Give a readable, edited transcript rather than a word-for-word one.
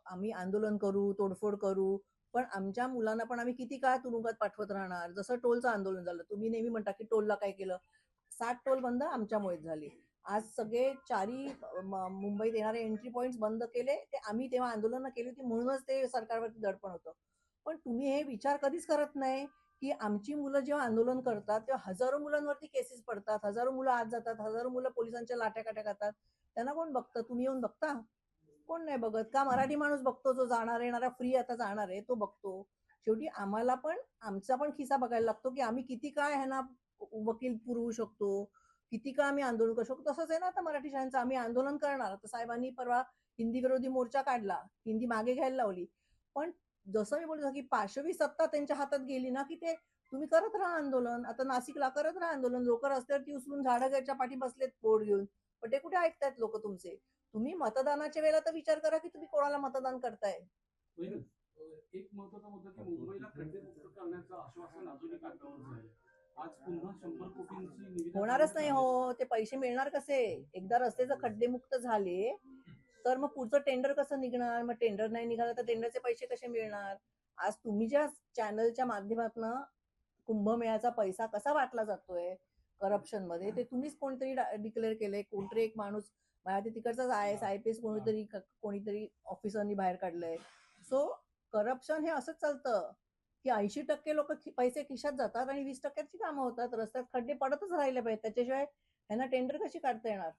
आम्ही आंदोलन करू, तोडफोड करू, पण आमच्या मुलांना पण आम्ही किती काळ तुरुंगात पाठवत राहणार. जसं टोलचं आंदोलन झालं, तुम्ही नेहमी म्हणता की टोलला काय केलं, 7 टोल बंद आमच्यामुळेच झाले. आज सगळे चारी मुंबईत येणारे एंट्री पॉइंट्स बंद केले, ते आम्ही तेव्हा आंदोलनं केली होती म्हणूनच ते सरकारवरती दडपण होतं. पण तुम्ही हे विचार कधीच करत नाही की आमची मुलं जेव्हा आंदोलन करतात तेव्हा हजारो मुलांवरती केसेस पडतात, हजारो मुलं आत जातात, हजारो मुलं पोलिसांच्या लाट्याकाट्या खातात. त्यांना कोण बघतं? तुम्ही येऊन बघता? कोण नाही बघत. का माराठी माणूस बघतो, जो जाणार येणारा फ्री आता जाणार आहे तो बघतो. शेवटी आम्हाला पण आमचा पण खिसा बघायला लागतो की आम्ही किती काय ह्यांना वकील पुरवू शकतो, किती काळ आम्ही आंदोलन करू शकतो. तसंच आहे ना आता मराठी शाळांचं, आम्ही आंदोलन करणार. आता साहेबांनी परवा हिंदी विरोधी मोर्चा काढला, हिंदी मागे घ्यायला लावली. पण जसं मी बोलतो की पाशवी सत्ता त्यांच्या हातात गेली ना की ते तुम्ही करत राहा आंदोलन. आता नाशिकला करत राहा आंदोलन, लोक रस्त्यावरती उचलून झाडाच्या पाठी बसलेत बोर्ड घेऊन, पण ते कुठे ऐकतायत लोक तुमचे. तुम्ही मतदानाच्या वेळेला तर विचार करा की तुम्ही कोणाला मतदान करताय. एक महत्वाचा मुद्दा की मुंबईला खड्डेमुक्त करण्याचं आश्वासन अजूनही कागदावर आहे. आज पुन्हा 100 कोटींची निविदा होणारच नाही हो. ते पैसे मिळणार कसे? एकदा रस्ते जर खड्डेमुक्त झाले तर मग पुढचं टेंडर कसं निघणार? मग टेंडर नाही निघालं तर टेंडरचे पैसे कसे मिळणार? आज तुम्ही ज्या चॅनलच्या माध्यमातून कुंभमेळ्याचा पैसा कसा वाटला जातोय करप्शन मध्ये, ते तुम्हीच कोणतरी डिक्लेअर केलंय. कोणतरी एक माणूस माझ्या तिकडचाच IAS कोणीतरी ऑफिसरनी बाहेर काढलंय. सो करप्शन हे असंच चालतं की 80% लोक पैसे खिशात जातात आणि 20%ची कामं होतात. रस्त्यात खड्डे पडतच राहिले पाहिजे, त्याच्याशिवाय ह्यांना टेंडर कशी काढता येणार?